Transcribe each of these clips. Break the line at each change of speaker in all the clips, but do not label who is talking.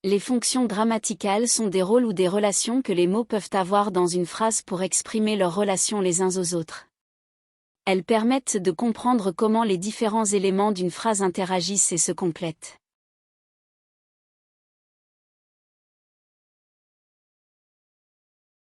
Les fonctions grammaticales sont des rôles ou des relations que les mots peuvent avoir dans une phrase pour exprimer leurs relations les uns aux autres. Elles permettent de comprendre comment les différents éléments d'une phrase interagissent et se complètent.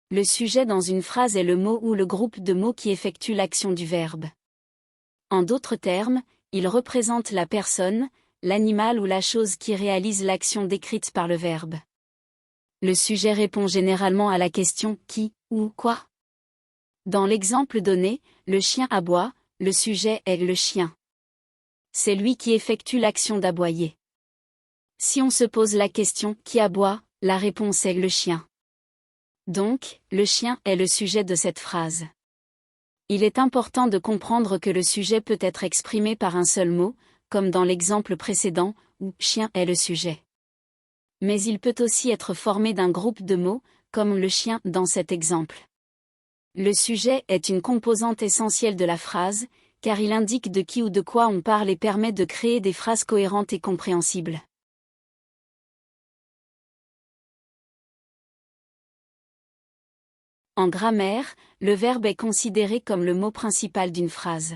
Le sujet dans une phrase est le mot ou le groupe de mots qui effectue l'action du verbe. En d'autres termes, il représente la personne, l'animal ou la chose qui réalise l'action décrite par le verbe. Le sujet répond généralement à la question « qui » ou « quoi ». Dans l'exemple donné, le chien aboie, le sujet est le chien. C'est lui qui effectue l'action d'aboyer. Si on se pose la question « qui aboie ?», la réponse est le chien. Donc, le chien est le sujet de cette phrase. Il est important de comprendre que le sujet peut être exprimé par un seul mot, comme dans l'exemple précédent, où « chien » est le sujet. Mais il peut aussi être formé d'un groupe de mots, comme le chien dans cet exemple. Le sujet est une composante essentielle de la phrase, car il indique de qui ou de quoi on parle et permet de créer des phrases cohérentes et compréhensibles. En grammaire, le verbe est considéré comme le mot principal d'une phrase.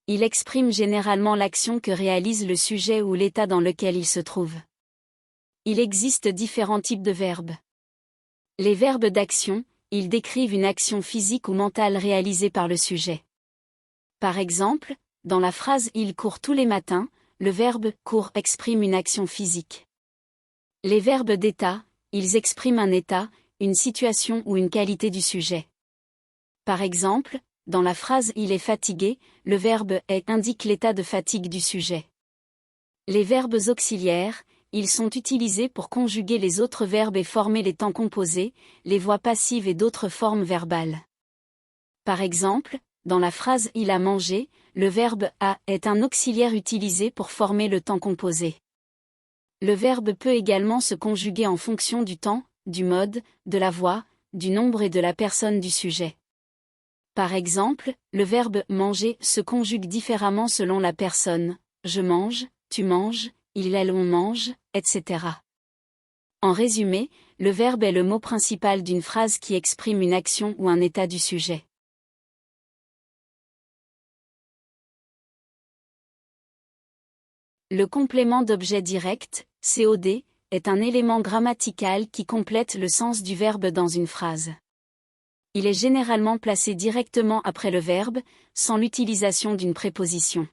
Il exprime généralement l'action que réalise le sujet ou l'état dans lequel il se trouve. Il existe différents types de verbes. Les verbes d'action, ils décrivent une action physique ou mentale réalisée par le sujet. Par exemple, dans la phrase « Il court tous les matins », le verbe « court » exprime une action physique. Les verbes d'état, ils expriment un état, une situation ou une qualité du sujet. Par exemple, dans la phrase « Il est fatigué », le verbe « est » indique l'état de fatigue du sujet. Les verbes auxiliaires, ils sont utilisés pour conjuguer les autres verbes et former les temps composés, les voix passives et d'autres formes verbales. Par exemple, dans la phrase « Il a mangé », le verbe « a » est un auxiliaire utilisé pour former le temps composé. Le verbe peut également se conjuguer en fonction du temps, du mode, de la voix, du nombre et de la personne du sujet. Par exemple, le verbe « manger » se conjugue différemment selon la personne, je mange, tu manges, il, elle, on mange, etc. En résumé, le verbe est le mot principal d'une phrase qui exprime une action ou un état du sujet. Le complément d'objet direct, COD, est un élément grammatical qui complète le sens du verbe dans une phrase. Il est généralement placé directement après le verbe, sans l'utilisation d'une préposition.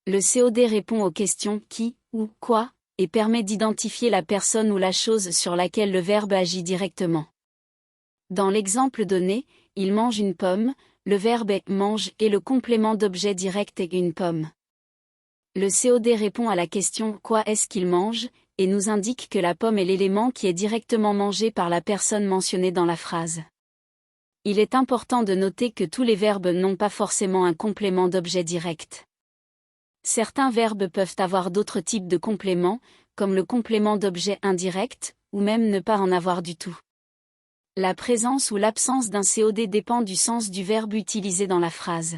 Le COD répond aux questions « qui » ou « quoi » et permet d'identifier la personne ou la chose sur laquelle le verbe agit directement. Dans l'exemple donné, il mange une pomme, le verbe est « mange » et le complément d'objet direct est une pomme. Le COD répond à la question « quoi est-ce qu'il mange ?» et nous indique que la pomme est l'élément qui est directement mangé par la personne mentionnée dans la phrase. Il est important de noter que tous les verbes n'ont pas forcément un complément d'objet direct. Certains verbes peuvent avoir d'autres types de compléments, comme le complément d'objet indirect, ou même ne pas en avoir du tout. La présence ou l'absence d'un COD dépend du sens du verbe utilisé dans la phrase.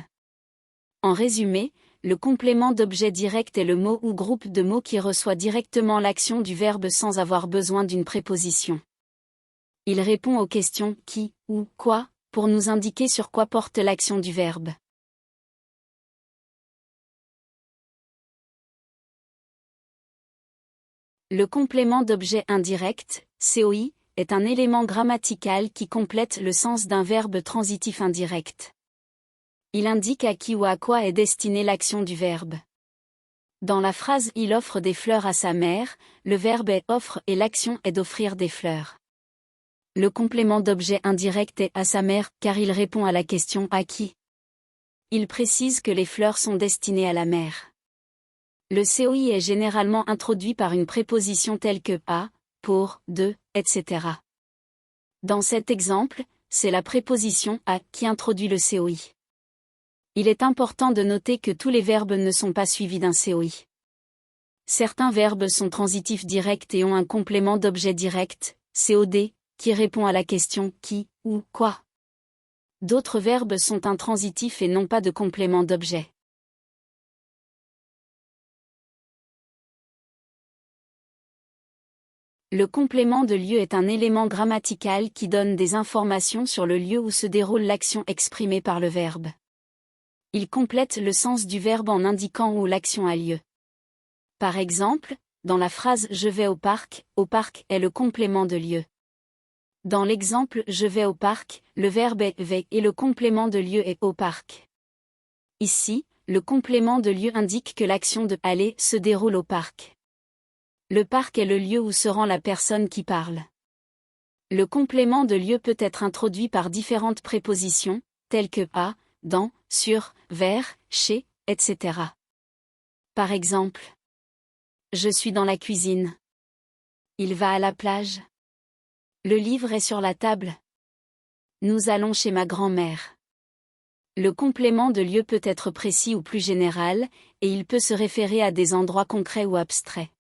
En résumé, le complément d'objet direct est le mot ou groupe de mots qui reçoit directement l'action du verbe sans avoir besoin d'une préposition. Il répond aux questions « qui » ou « quoi » pour nous indiquer sur quoi porte l'action du verbe. Le complément d'objet indirect, COI, est un élément grammatical qui complète le sens d'un verbe transitif indirect. Il indique à qui ou à quoi est destinée l'action du verbe. Dans la phrase « Il offre des fleurs à sa mère », le verbe est « offre » et l'action est d'offrir des fleurs. Le complément d'objet indirect est « à sa mère » car il répond à la question « à qui ». Il précise que les fleurs sont destinées à la mère. Le COI est généralement introduit par une préposition telle que « à », « pour »,« de », etc. Dans cet exemple, c'est la préposition « à » qui introduit le COI. Il est important de noter que tous les verbes ne sont pas suivis d'un COI. Certains verbes sont transitifs directs et ont un complément d'objet direct, COD, qui répond à la question « qui » ou « quoi ». D'autres verbes sont intransitifs et n'ont pas de complément d'objet. Le complément de lieu est un élément grammatical qui donne des informations sur le lieu où se déroule l'action exprimée par le verbe. Il complète le sens du verbe en indiquant où l'action a lieu. Par exemple, dans la phrase « Je vais au parc » est le complément de lieu. Dans l'exemple « Je vais au parc », le verbe est « vais » et le complément de lieu est « au parc ». Ici, le complément de lieu indique que l'action de « aller » se déroule au parc. Le parc est le lieu où se rend la personne qui parle. Le complément de lieu peut être introduit par différentes prépositions, telles que à, dans, sur, vers, chez, etc. Par exemple, je suis dans la cuisine. Il va à la plage. Le livre est sur la table. Nous allons chez ma grand-mère. Le complément de lieu peut être précis ou plus général, et il peut se référer à des endroits concrets ou abstraits.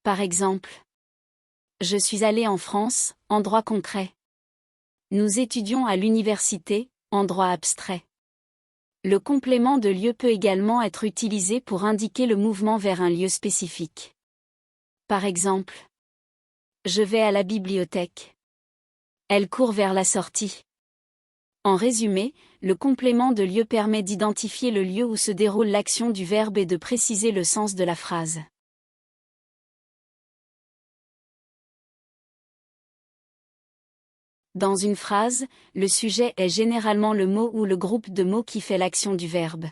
Par exemple, je suis allé en France, endroit concret. Nous étudions à l'université, endroit abstrait. Le complément de lieu peut également être utilisé pour indiquer le mouvement vers un lieu spécifique. Par exemple, je vais à la bibliothèque. Elle court vers la sortie. En résumé, le complément de lieu permet d'identifier le lieu où se déroule l'action du verbe et de préciser le sens de la phrase. Dans une phrase, le sujet est généralement le mot ou le groupe de mots qui fait l'action du verbe.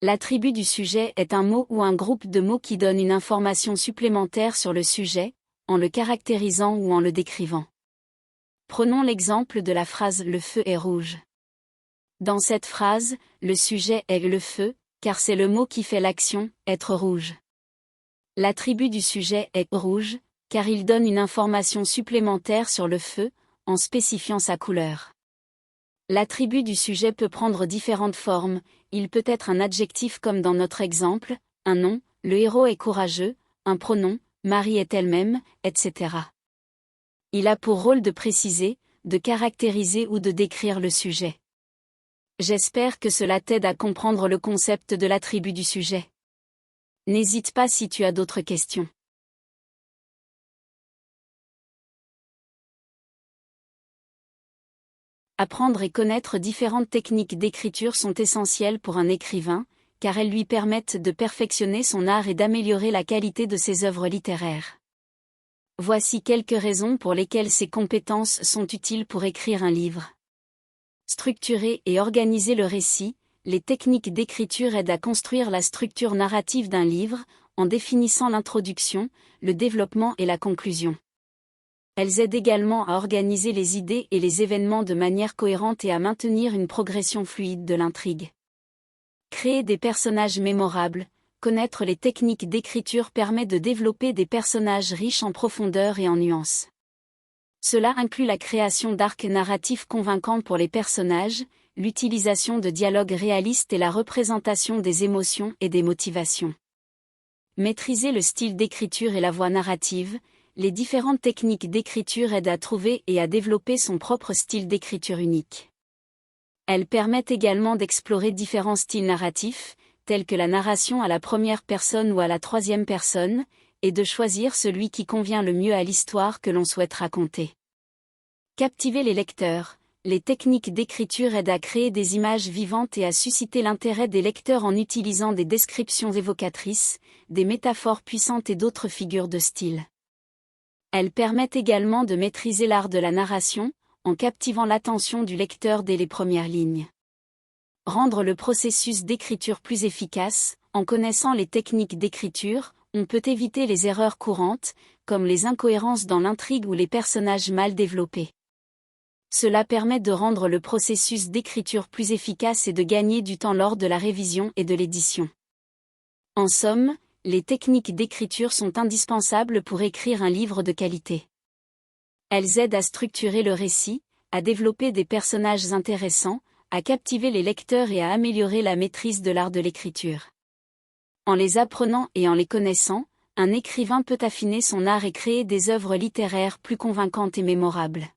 L'attribut du sujet est un mot ou un groupe de mots qui donne une information supplémentaire sur le sujet, en le caractérisant ou en le décrivant. Prenons l'exemple de la phrase « Le feu est rouge ». Dans cette phrase, le sujet est le feu, car c'est le mot qui fait l'action « être rouge ». L'attribut du sujet est « rouge », car il donne une information supplémentaire sur le feu, en spécifiant sa couleur. L'attribut du sujet peut prendre différentes formes, il peut être un adjectif comme dans notre exemple, un nom, le héros est courageux, un pronom, Marie est elle-même, etc. Il a pour rôle de préciser, de caractériser ou de décrire le sujet. J'espère que cela t'aide à comprendre le concept de l'attribut du sujet. N'hésite pas si tu as d'autres questions. Apprendre et connaître différentes techniques d'écriture sont essentielles pour un écrivain, car elles lui permettent de perfectionner son art et d'améliorer la qualité de ses œuvres littéraires. Voici quelques raisons pour lesquelles ces compétences sont utiles pour écrire un livre. Structurer et organiser le récit, les techniques d'écriture aident à construire la structure narrative d'un livre, en définissant l'introduction, le développement et la conclusion. Elles aident également à organiser les idées et les événements de manière cohérente et à maintenir une progression fluide de l'intrigue. Créer des personnages mémorables, connaître les techniques d'écriture permet de développer des personnages riches en profondeur et en nuances. Cela inclut la création d'arcs narratifs convaincants pour les personnages, l'utilisation de dialogues réalistes et la représentation des émotions et des motivations. Maîtriser le style d'écriture et la voix narrative, les différentes techniques d'écriture aident à trouver et à développer son propre style d'écriture unique. Elles permettent également d'explorer différents styles narratifs, tels que la narration à la première personne ou à la troisième personne, et de choisir celui qui convient le mieux à l'histoire que l'on souhaite raconter. Captiver les lecteurs, les techniques d'écriture aident à créer des images vivantes et à susciter l'intérêt des lecteurs en utilisant des descriptions évocatrices, des métaphores puissantes et d'autres figures de style. Elles permettent également de maîtriser l'art de la narration, en captivant l'attention du lecteur dès les premières lignes. Rendre le processus d'écriture plus efficace, en connaissant les techniques d'écriture, on peut éviter les erreurs courantes, comme les incohérences dans l'intrigue ou les personnages mal développés. Cela permet de rendre le processus d'écriture plus efficace et de gagner du temps lors de la révision et de l'édition. En somme, les techniques d'écriture sont indispensables pour écrire un livre de qualité. Elles aident à structurer le récit, à développer des personnages intéressants, à captiver les lecteurs et à améliorer la maîtrise de l'art de l'écriture. En les apprenant et en les connaissant, un écrivain peut affiner son art et créer des œuvres littéraires plus convaincantes et mémorables.